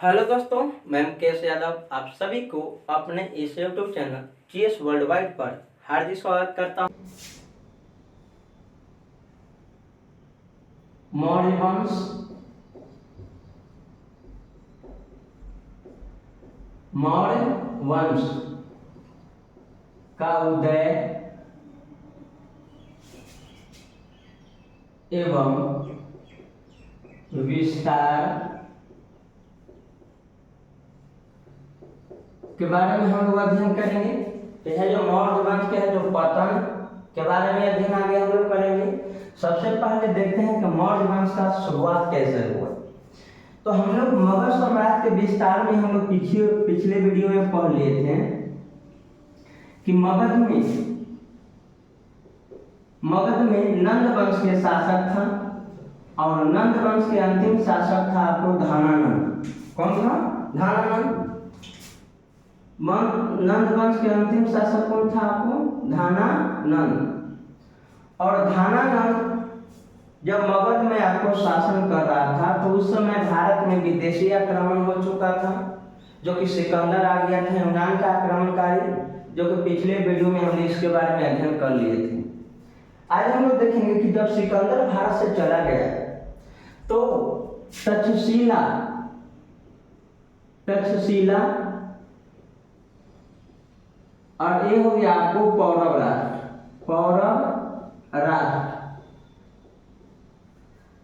Hello दोस्तों, मैं मुकेश यादव आप सभी को अपने इस YouTube channel GS world wide पर हार्दिक स्वागत करता हूँ। मौर्य वंश का उदय एवं विस्तार के बारे में हम लोग अध्ययन करेंगे। तो है जो मौर्य वंश के है जो पतन के बारे में अध्ययन आगे हम लोग करेंगे। सबसे पहले देखते हैं कि मौर्य वंश का शुरुआत कैसे हुआ। तो हम लोग मगध साम्राज्य के विस्तार में हम लोग पिछले वीडियो में पढ़ लिए थे कि मगध में नंद वंश के शासक था और नंद वंश के अंतिम शासक था आपको धानानंद। कौन था? धानानंद। नंद वंश के अंतिम शासक कौन था आपको? धानानंद। और धानानंद जब मगध में आपको शासन कर रहा था तो उस समय भारत में विदेशी आक्रमण हो चुका था, जो कि सिकंदर आ गया था, यूनान का आक्रमणकारी, जो कि पिछले वीडियो में हमने इसके बारे में अध्ययन कर लिए थे। आज हम लोग देखेंगे कि जब सिकंदर भारत से चला गया तो तक्षशिला और ये हो गया आपको पौरव राष्ट्र।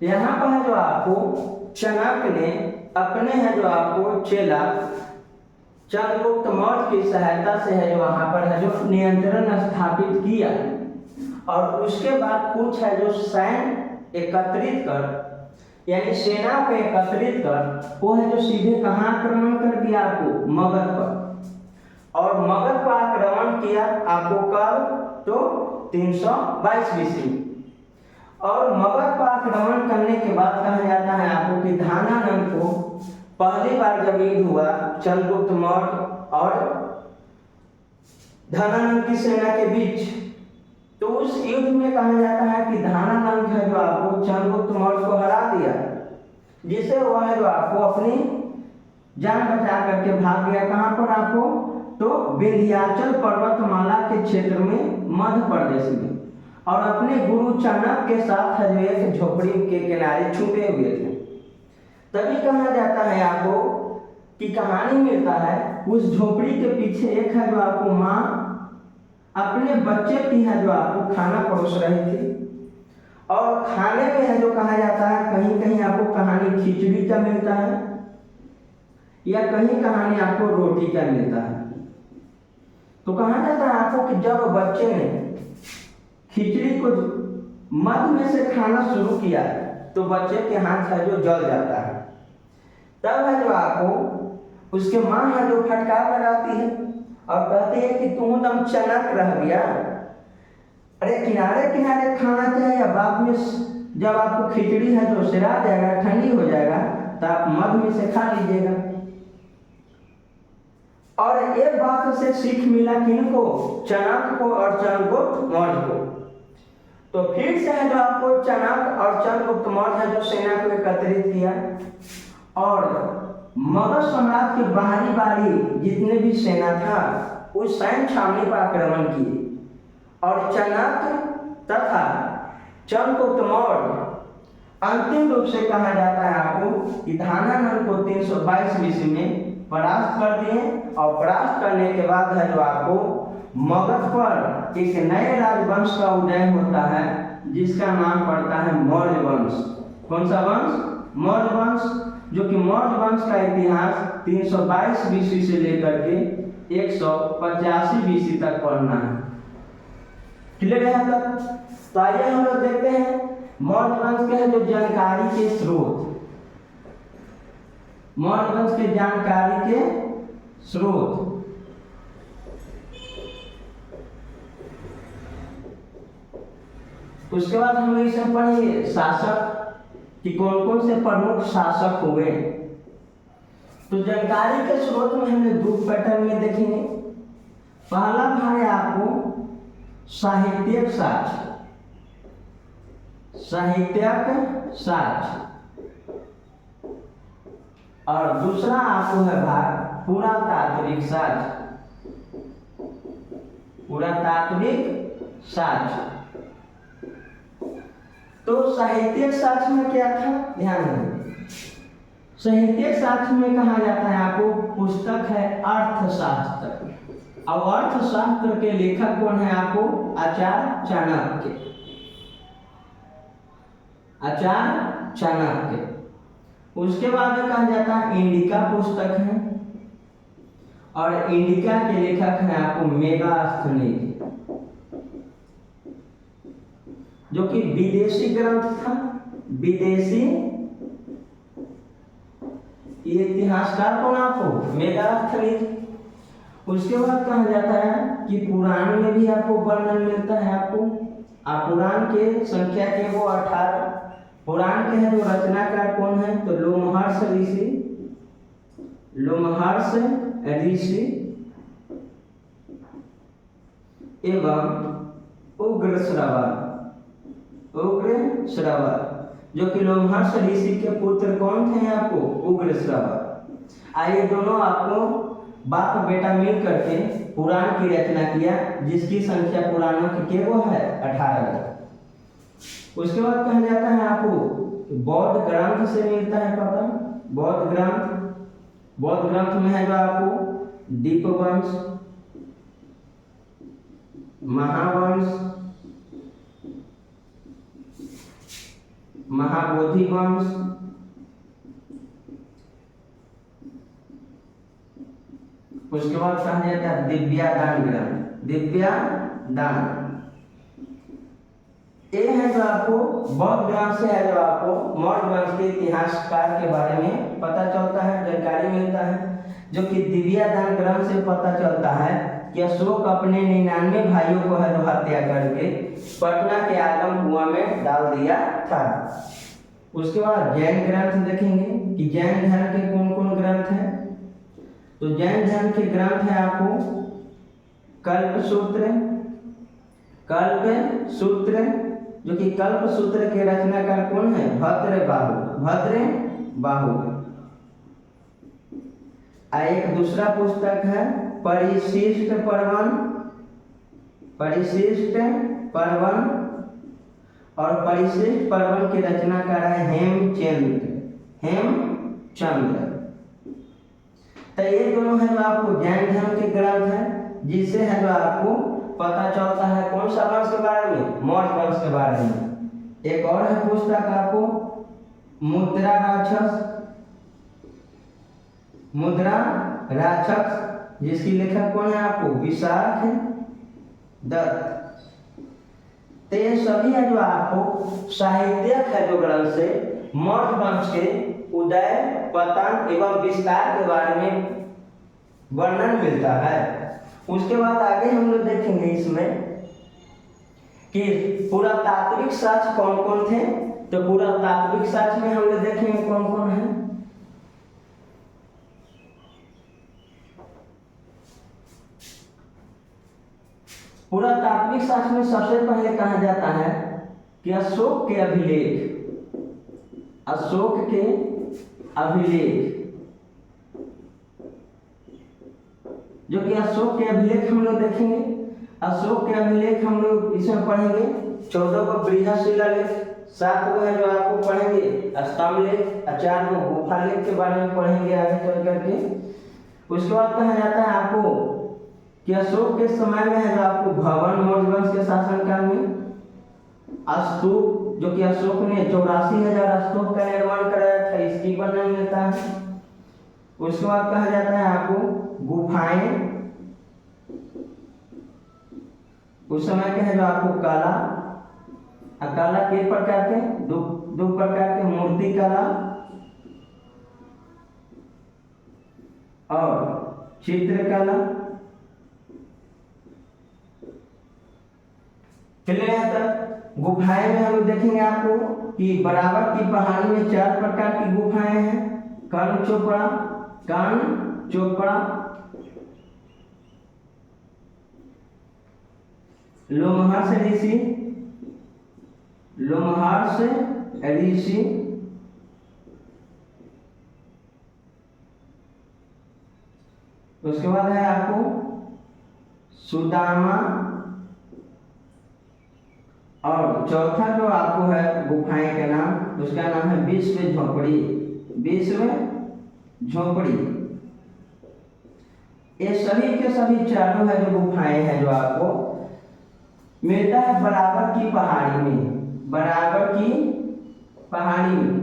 यहाँ पर है जो आपको चाणक्य ने अपने है जो आपको चेला चंद्रगुप्त मौर्य की सहायता से है जो वहां पर है जो नियंत्रण स्थापित किया और उसके बाद कुछ है जो सैन्य एकत्रित कर यानी सेना को एकत्रित कर वो है जो सीधे कहाँ आक्रमण कर दिया आपको? मगध पर। और मगध पर आक्रमण किया आपको कब? तो 322 BC। और मगध पर आक्रमण करने के बाद कहा जाता है आपको कि धानानंद को पहली बार जब युद्ध हुआ चंद्रगुप्त मौर्य और धानानंद की सेना के बीच, तो उस युद्ध में कहा जाता है कि धानानंद है जो आपको चंद्रगुप्त मौर्य को हरा दिया, जिसे वह है जो आपको अपनी जान बचा करके भाग गया। कहाँ पर आपको? तो विंध्याचल पर्वतमाला के क्षेत्र में मध्य प्रदेश में, और अपने गुरु चाणक्य के साथ है जो एक झोपड़ी के किनारे छुपे हुए थे। तभी कहा जाता है आपको कि कहानी मिलता है उस झोपड़ी के पीछे एक है जो आपको माँ अपने बच्चे की है जो आपको खाना परोस रही थी, और खाने में है जो कहा जाता है कहीं कहीं आपको कहानी खिचड़ी का मिलता है या कहीं कहानी आपको रोटी का मिलता है। तो कहा जाता है आपको कि जब बच्चे ने खिचड़ी को मध्य में से खाना शुरू किया तो बच्चे के हाथ है जो जल जाता है। तब है जो आपको उसके माँ है जो फटकार लगाती है और कहती है कि तुम दम चनक रह गया, अरे किनारे किनारे खाना चाहिए, बाद में जब आपको खिचड़ी है जो सिरा जाएगा, ठंडी हो जाएगा, तो आप मध्य में से खा लीजिएगा। और एक बात से सीख मिला किनको? चाणक्य को और चंद्रगुप्त मौर्य को। तो फिर से है जो आपको चाणक्य और चंद्रगुप्त मौर्य है जो सेना को एकत्रित किया और मगध साम्राज्य के बाहरी जितने भी सेना था उस सैन्य छावनी पर आक्रमण किए और चाणक्य तथा चंद्रगुप्त मौर्य अंतिम रूप से कहा जाता है आपको कि धानानंद को 322 BC में परास्त कर दिए। और परास्त करने के बाद है जो आपको मगध पर एक नए राजवंश का उदय होता है जिसका नाम पड़ता है मौर्य वंश। कौन सा वंश? मौर्य वंश, जो कि मौर्य वंश का इतिहास 322 BC से लेकर के 185 BC तक पढ़ना है। क्लियर है तक? तो आइए हम लोग देखते हैं मौर्य वंश के जो जानकारी के स्रोत, मौर्य वंश के जानकारी के स्रोत। उसके बाद हम लोग इसे पढ़ेंगे शासक कि कौन कौन से प्रमुख शासक हुए। तो जानकारी के स्रोत में हमने दो पैटर्न में देखेंगे। पहला भाग है आपको साहित्यिक साक्ष्य और दूसरा आपको है भाग पुरातात्विक साक्ष्य। पुरातात्विक साक्ष्य। तो साहित्यिक साक्ष्य में क्या था, ध्यान दें। साहित्यिक साक्ष्य में कहा जाता है आपको पुस्तक है अर्थशास्त्र। और अर्थशास्त्र के लेखक कौन है आपको, आचार्य चाणक्य। आचार्य चाणक्य। उसके बाद कहा जाता है इंडिका पुस्तक है, और इंडिका के लेखक हैं आपको मेगास्थनीज, जो कि विदेशी ग्रंथ था। विदेशी ये इतिहासकार कौन आपको, मेगास्थनीज। उसके बाद कहा जाता है कि पुराण में भी आपको वर्णन मिलता है आपको। पुराण के संख्या के वो 18 पुराण के हैं। जो रचनाकार कौन है, तो लोमहर्ष ऋषि। लोमहर्ष ऋषि एवं उग्रश्रवा। उग्रश्रवा जो कि लोमहर्ष ऋषि के पुत्र कौन थे आपको, उग्रश्रवा। आइए दोनों आपको बाप बेटा मिल करके पुराण की रचना किया, जिसकी संख्या पुराणों की वो है 18। उसके बाद कहा जाता है आपको बौद्ध ग्रंथ से मिलता है पता। बौद्ध ग्रंथ, बौद्ध ग्रंथ में है जो आपको दीपवंश, महावंश, महाबोधि वंश, उसके बाद कहा जाता है दिव्यादान ग्रंथ। दिव्यादान ये है जो आपको बौद्ध ग्रंथ से है, जो आपको मौर्य वंश के इतिहासकार के बारे में पता चलता है, जानकारी मिलता है। जो कि दिव्यादान ग्रंथ से पता चलता है कि अशोक अपने 99 भाइयों को है जो हत्या करके पटना के आगम कुआं में डाल दिया था। उसके बाद जैन ग्रंथ देखेंगे कि जैन धर्म के कौन कौन ग्रंथ हैं। तो जैन धर्म के ग्रंथ है आपको कल्पसूत्र। कल्पसूत्र जो कि कल्पसूत्र के रचनाकार कौन है, भद्रबाहु। भद्रबाहु। एक दूसरा पुस्तक है परिशिष्ट पर्वन। परिशिष्ट पर्वन और परिशिष्ट पर्वन के रचनाकार है हेमचंद्र। तो ये दोनों है जो आपको जैन धर्म के ग्रंथ है, जिससे है जो आपको पता चलता है कौन सा वंश के बारे में, मौर्य वंश के बारे में। एक और है पुस्तक आपको मुद्रा राक्षस। मुद्रा राक्षस जिसकी लेखक कौन है आपको, विशाखदत्त। तो ये सभी है जो आपको साहित्यिक है जो ग्रंथ से मौर्य वंश के उदय, पतन एवं विस्तार के बारे में वर्णन मिलता है। उसके बाद आगे हम लोग देखेंगे इसमें कि पुरातात्विक साक्ष्य कौन कौन थे। तो पुरातात्विक साक्ष्य में हम लोग देखेंगे कौन कौन है। पुरातात्विक साक्ष्य में सबसे पहले कहा जाता है कि अशोक के अभिलेख। अशोक के अभिलेख जो कि अशोक के अभिलेख हम लोग देखेंगे। अशोक के अभिलेख हम लोग इसमें पढ़ेंगे 14 को बृहशिलालेख, 7 को है जो आपको पढ़ेंगे स्तंभलेख, 4 को गुफालेख के बारे में पढ़ेंगे आगे चल करके। उसके बाद कहा जाता है आपको कि अशोक के समय में है जो आपको भवन, मौर्य वंश के शासनकाल में स्तूप, जो कि अशोक ने 84,000 स्तूप का निर्माण कराया था, इसकी वर्णन मिलता है। उसके बाद कहा जाता है आपको गुफाएं, उस समय के है जो आपको कला। कला के प्रकार के, दो प्रकार के, मूर्ति कला और चित्रकला। चलिए यहाँ तक गुफाएं में हम देखेंगे आपको कि बराबर की पहाड़ी में 4 प्रकार की गुफाएं हैं। कर्ण चोपड़ा, लोमहर्ष ऋषि उसके बाद है आपको सुदामा, और चौथा जो आपको है गुफाएं का नाम, उसका नाम है विश्व झोपड़ी। विश्व झोपड़ी। ये सभी के सभी चारों है जो गुफाएं हैं जो आपको मिलता है बराबर की पहाड़ी में, बराबर की पहाड़ी में।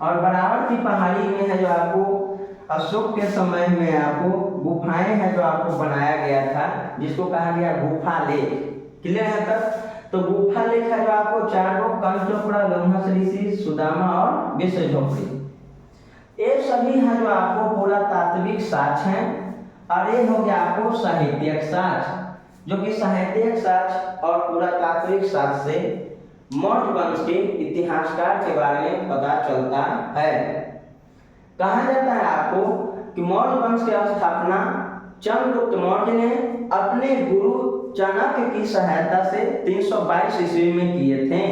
और बराबर की पहाड़ी में है जो आपको अशोक के समय में आपको गुफाएं हैं जो आपको बनाया गया था, जिसको कहा गया गुफा लेक। क्लियर है तक? तो गुफा लेक है जो आपको चार गो, कंचोपड़ा, लोमहर्षि ऋषि, सुदामा और विश्व झोपड़ी। ये सभी है जो आपको पूरा तात्विक साक्ष्य है। और ये हो गया आपको साहित्यिक साक्ष्य, जो कि साहित्यिक साक्ष्य और पूरा तात्विक साक्ष्य से मौर्य वंश के इतिहासकार के बारे में पता चलता है। कहा जाता है आपको कि मौर्य वंश की स्थापना चंद्रगुप्त मौर्य ने अपने गुरु चाणक्य की सहायता से 322 ईस्वी में किए थे।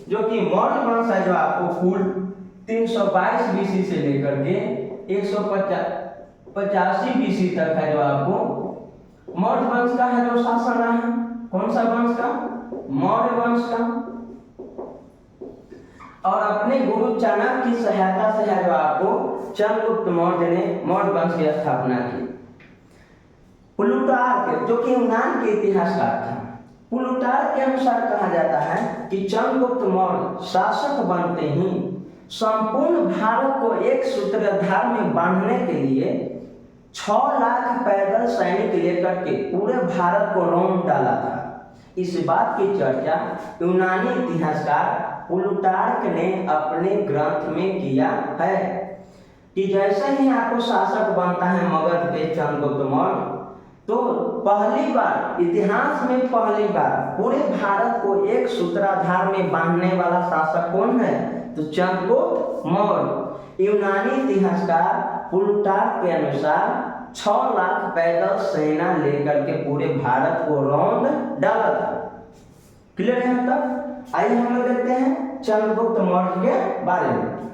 जो कि मौर्य वंश है जो आपको कुल 322 बीसी से लेकर के 185 बीसी तक है जो आपको मौर्य वंश का है जो शासन रहा है। कौन सा वंश का? मौर्य वंश का। और अपने गुरु चाणक्य की सहायता से है जो आपको चंद्रगुप्त मौर्य ने मौर्य वंश की स्थापना की। प्लूटार्क जो कि यूनान के इतिहासकार था, प्लूटार्क के अनुसार कहा जाता है कि चंद्रगुप्त मौर्य शासक बनते ही संपूर्ण भारत को एक सूत्रधार में बांधने के लिए 6 लाख पैदल सैनिक लेकर के पूरे भारत को रौंद डाला था। इस बात की चर्चा यूनानी इतिहासकार प्लूटार्क ने अपने ग्रंथ में किया है कि जैसे ही आपको शासक बनता है मगध के चंद्रगुप्त मौर्य, तो पहली बार इतिहास में पहली बार पूरे भारत को एक सूत्राधार में बांधने वाला शासक कौन है? तो चंद्रगुप्त मौर्य। यूनानी इतिहासकार प्लूटार्क के अनुसार 6 लाख पैदल सेना लेकर के पूरे भारत को रौंद डाला था। क्लियर है तब? आइए हम लोग देखते हैं चंद्रगुप्त मौर्य के बारे में।